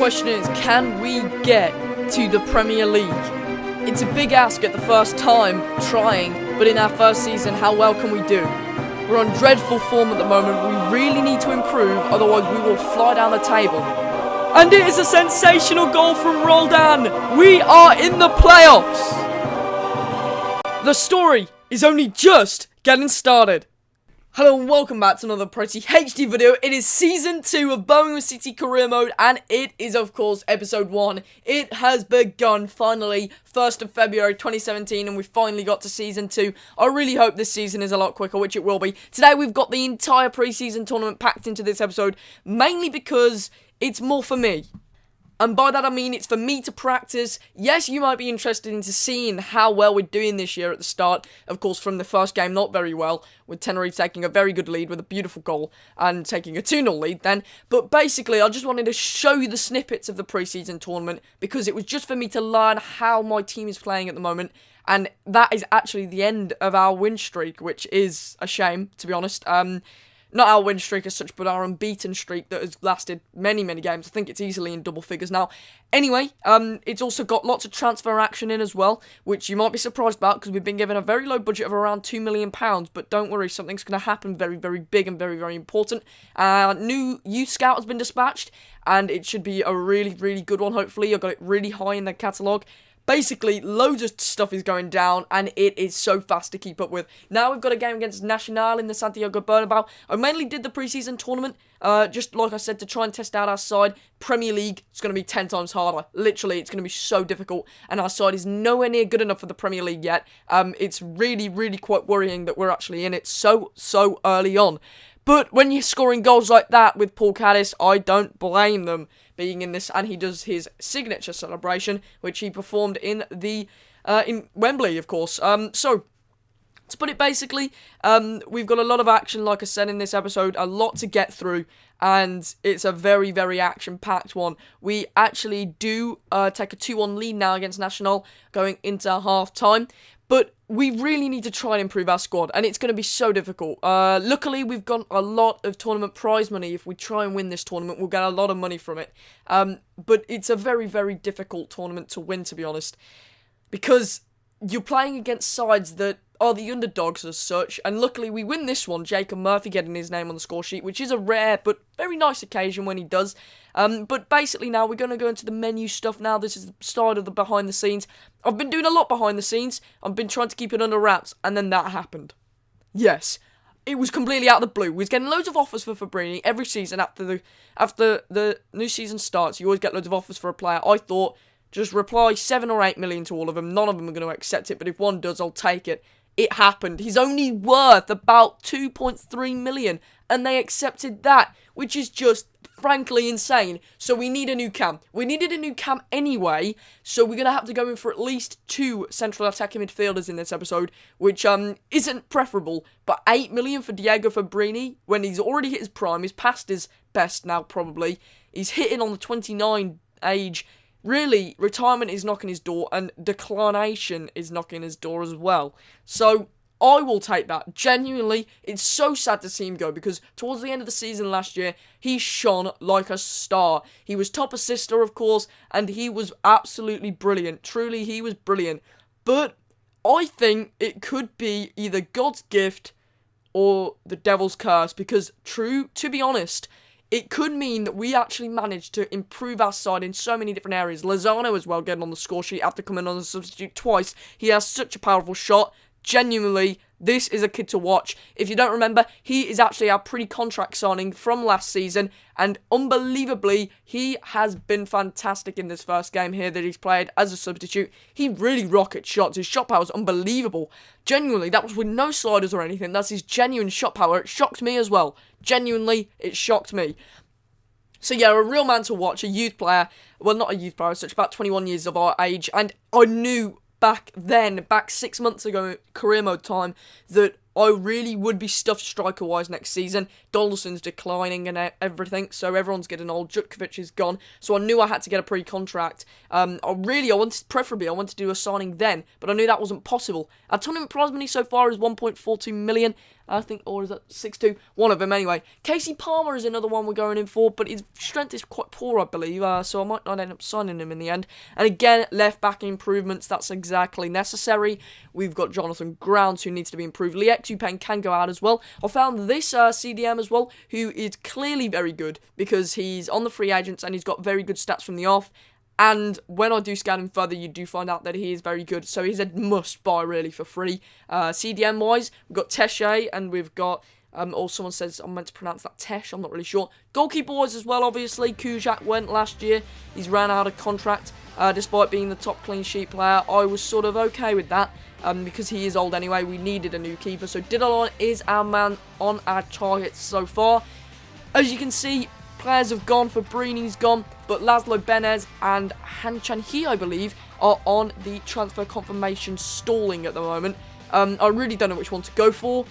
question is, can we get to the Premier League? It's a big ask at the first time trying, but in our first season, how well can we do? We're on dreadful form at the moment. We really need to improve, otherwise we will fly down the table. And it is a sensational goal from Roldan. We are in the playoffs. The story is only just getting started. Hello and welcome back to another Pretty HD video. It is Season 2 of Birmingham City Career Mode, and it is, of course, Episode 1. It has begun, finally, 1st of February 2017, and we finally got to Season 2. I really hope this season is a lot quicker, which it will be. Today, we've got the entire preseason tournament packed into this episode, mainly because it's more for me. And by that I mean it's for me to practice. Yes, you might be interested into seeing how well we're doing this year at the start. Of course, from the first game, not very well, with Tenerife taking a very good lead with a beautiful goal and taking a 2-0 lead then. But basically, I just wanted to show you the snippets of the preseason tournament because it was just for me to learn how my team is playing at the moment. And that is actually the end of our win streak, which is a shame, to be honest. Not our win streak as such, but our unbeaten streak that has lasted many, many games. I think it's easily in double figures now. Anyway, it's also got lots of transfer action in as well, which you might be surprised about because we've been given a very low budget of around £2 million. But don't worry, something's going to happen very, very big and very, very important. New youth scout has been dispatched, and it should be a really, really good one, hopefully. I've got it really high in the catalogue. Basically, loads of stuff is going down, and it is so fast to keep up with. Now we've got a game against Nacional in the Santiago Bernabeu. I mainly did the preseason tournament, just like I said, to try and test out our side. Premier League, it's going to be 10 times harder. Literally, it's going to be so difficult, and our side is nowhere near good enough for the Premier League yet. It's really, really quite worrying that we're actually in it so early on. But when you're scoring goals like that with Paul Caddis, I don't blame them being in this, and he does his signature celebration, which he performed in the in Wembley, of course. So to put it basically, we've got a lot of action, like I said, in this episode, a lot to get through, and it's a very, very action-packed one. We actually do take a 2-1 lead now against Nacional going into half-time. But we really need to try and improve our squad, and it's going to be so difficult. Luckily, we've got a lot of tournament prize money. If we try and win this tournament, we'll get a lot of money from it. But it's a very, very difficult tournament to win, to be honest, because you're playing against sides that are the underdogs as such, and luckily we win this one, Jacob Murphy getting his name on the score sheet, which is a rare but very nice occasion when he does. But basically now we're going to go into the menu stuff now. This is the start of the behind the scenes. I've been doing a lot behind the scenes. I've been trying to keep it under wraps, and then that happened. Yes, it was completely out of the blue. We was getting loads of offers for Fabrini every season after the new season starts. You always get loads of offers for a player. I thought, just reply 7 or 8 million to all of them. None of them are going to accept it, but if one does, I'll take it. It happened. He's only worth about 2.3 million, and they accepted that, which is just frankly insane. So we need a new cam. We needed a new cam anyway, so we're going to have to go in for at least 2 central attacking midfielders in this episode, which isn't preferable, but 8 million for Diego Fabrini, when he's already hit his prime, he's past his best now probably, he's hitting on the 29 age. Really, retirement is knocking his door, and declination is knocking his door as well. So, I will take that. Genuinely, it's so sad to see him go, because towards the end of the season last year, he shone like a star. He was top assister, of course, and he was absolutely brilliant. Truly, he was brilliant. But, I think it could be either God's gift or the devil's curse, because, to be honest, it could mean that we actually managed to improve our side in so many different areas. Lozano as well getting on the score sheet after coming on as a substitute twice. He has such a powerful shot. Genuinely, this is a kid to watch. If you don't remember, he is actually our pre-contract signing from last season, and unbelievably, he has been fantastic in this first game here that he's played as a substitute. He really rockets shots. His shot power is unbelievable. Genuinely, that was with no sliders or anything. That's his genuine shot power. It shocked me as well. Genuinely, it shocked me. So yeah, a real man to watch, a youth player. Well, not a youth player as such, about 21 years of our age, and I knew back 6 months ago, career mode time, that I really would be stuffed striker-wise next season. Donaldson's declining and everything, so everyone's getting old. Jutkovic is gone, so I knew I had to get a precontract. Preferably, I wanted to do a signing then, but I knew that wasn't possible. Our tournament prize money so far is 1.42 million. I think, or is that 6-2? One of them, anyway. Casey Palmer is another one we're going in for, but his strength is quite poor, I believe, so I might not end up signing him in the end. And again, left-back improvements, that's exactly necessary. We've got Jonathan Grounds, who needs to be improved. Liek Tupen can go out as well. I found this CDM as well, who is clearly very good, because he's on the free agents, and he's got very good stats from the off. And when I do scan him further, you do find out that he is very good. So he's a must-buy, really, for free. CDM-wise, we've got Teshe, and we've got... or someone says I'm meant to pronounce that Tesh, I'm not really sure. Goalkeeper-wise as well, obviously. Kujak went last year. He's ran out of contract. Despite being the top clean sheet player, I was sort of okay with that. Because he is old anyway, we needed a new keeper. So Didalon is our man on our targets so far. As you can see, players have gone. Fabrini's gone, but Laszlo Benez and Han Chan-hee, I believe, are on the transfer confirmation stalling at the moment. I really don't know which one to go for.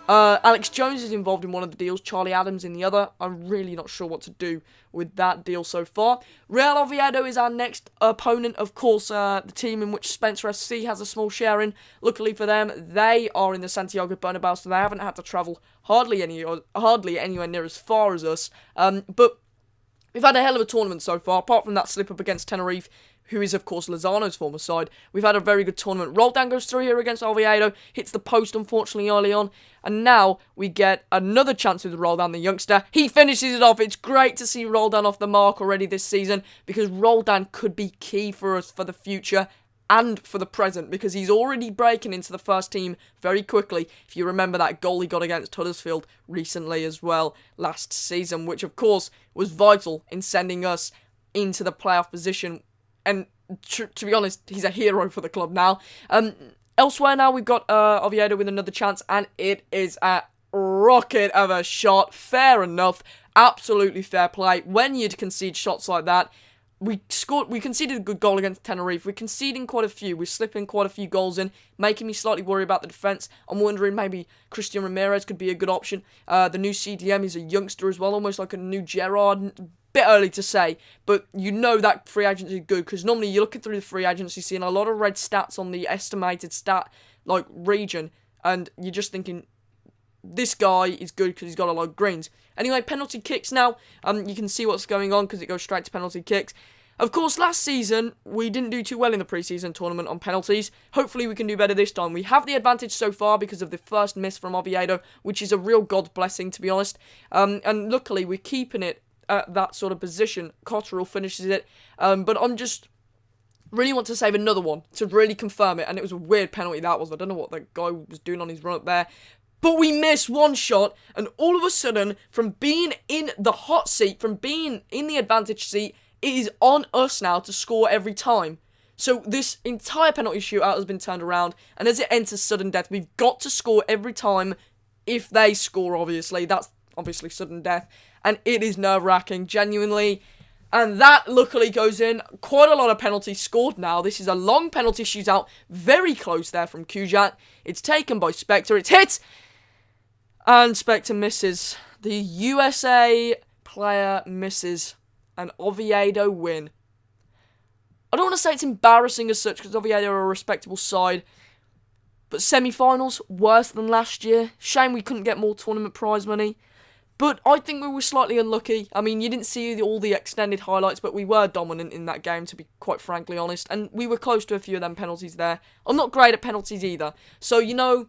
Alex Jones is involved in one of the deals, Charlie Adams in the other. I'm really not sure what to do with that deal so far. Real Oviedo is our next opponent, of course, the team in which Spencer SC has a small share in. Luckily for them, they are in the Santiago Bernabeu, so they haven't had to travel hardly anywhere near as far as us. But we've had a hell of a tournament so far, apart from that slip-up against Tenerife, who is, of course, Lozano's former side. We've had a very good tournament. Roldan goes through here against Oviedo, hits the post, unfortunately, early on. And now we get another chance with Roldan, the youngster. He finishes it off. It's great to see Roldan off the mark already this season, because Roldan could be key for us for the future and for the present, because he's already breaking into the first team very quickly. If you remember that goal he got against Huddersfield recently as well, last season, which, of course, was vital in sending us into the playoff position. And to be honest, he's a hero for the club now. Elsewhere now, we've got Oviedo with another chance, and it is a rocket of a shot. Fair enough. Absolutely fair play. When you'd concede shots like that, we conceded a good goal against Tenerife. We're conceding quite a few. We're slipping quite a few goals in, making me slightly worry about the defence. I'm wondering maybe Christian Ramirez could be a good option. The new CDM is a youngster as well, almost like a new Gerrard. Bit early to say, but you know that free agency is good, because normally you're looking through the free agency, seeing a lot of red stats on the estimated stat region, and you're just thinking this guy is good because he's got a lot of greens. Anyway, penalty kicks now. You can see what's going on because it goes straight to penalty kicks. Of course, last season we didn't do too well in the preseason tournament on penalties. Hopefully we can do better this time. We have the advantage so far because of the first miss from Oviedo, which is a real God blessing, to be honest. And luckily we're keeping it at that sort of position. Cotterill finishes it, but I'm just really want to save another one to really confirm it, and it was a weird penalty that was. I don't know what that guy was doing on his run up there, but we missed one shot, and all of a sudden, from being in the hot seat, from being in the advantage seat, it is on us now to score every time. So this entire penalty shootout has been turned around, and as it enters sudden death, we've got to score every time. If they score, obviously, that's obviously sudden death. And it is nerve-wracking, genuinely. And that, luckily, goes in. Quite a lot of penalties scored now. This is a long penalty shootout. Very close there from Kujat. It's taken by Spectre. It's hit! And Spectre misses. The USA player misses. And Oviedo win. I don't want to say it's embarrassing as such, because Oviedo are a respectable side. But semi-finals, worse than last year. Shame we couldn't get more tournament prize money. But I think we were slightly unlucky. I mean, you didn't see all the extended highlights, but we were dominant in that game, to be quite frankly honest. And we were close to a few of them penalties there. I'm not great at penalties either. So, you know,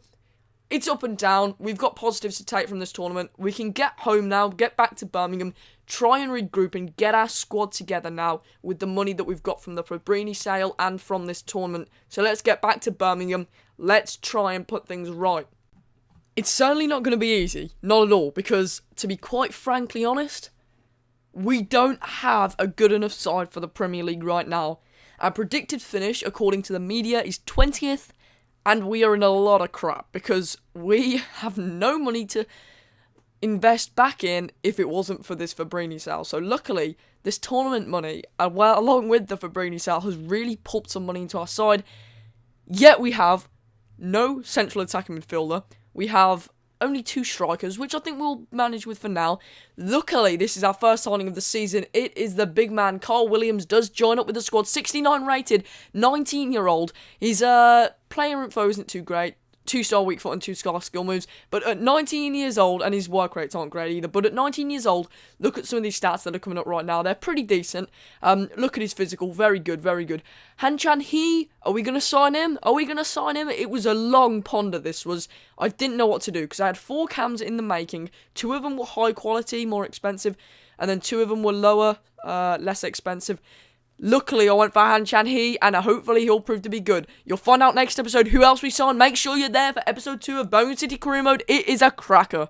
it's up and down. We've got positives to take from this tournament. We can get home now, get back to Birmingham, try and regroup and get our squad together now with the money that we've got from the Fabrini sale and from this tournament. So let's get back to Birmingham. Let's try and put things right. It's certainly not going to be easy, not at all, because, to be quite frankly honest, we don't have a good enough side for the Premier League right now. Our predicted finish, according to the media, is 20th, and we are in a lot of crap, because we have no money to invest back in if it wasn't for this Fabrini sale. So luckily, this tournament money, along with the Fabrini sale, has really pumped some money into our side, yet we have no central attacking midfielder. We have only 2 strikers, which I think we'll manage with for now. Luckily, this is our first signing of the season. It is the big man. Carl Williams does join up with the squad. 69 rated, 19-year-old. His player info isn't too great. 2-star weak foot and 2-star skill moves. But at 19 years old, and his work rates aren't great either, but at 19 years old, look at some of these stats that are coming up right now. They're pretty decent. Look at his physical. Very good, very good. Han-Chan He, are we going to sign him? It was a long ponder, this was. I didn't know what to do, because I had 4 cams in the making. 2 of them were high quality, more expensive, and then 2 of them were lower, less expensive. Luckily, I went for Han-Chan He, and hopefully he'll prove to be good. You'll find out next episode who else we sign. Make sure you're there for episode 2 of Birmingham City Career Mode. It is a cracker.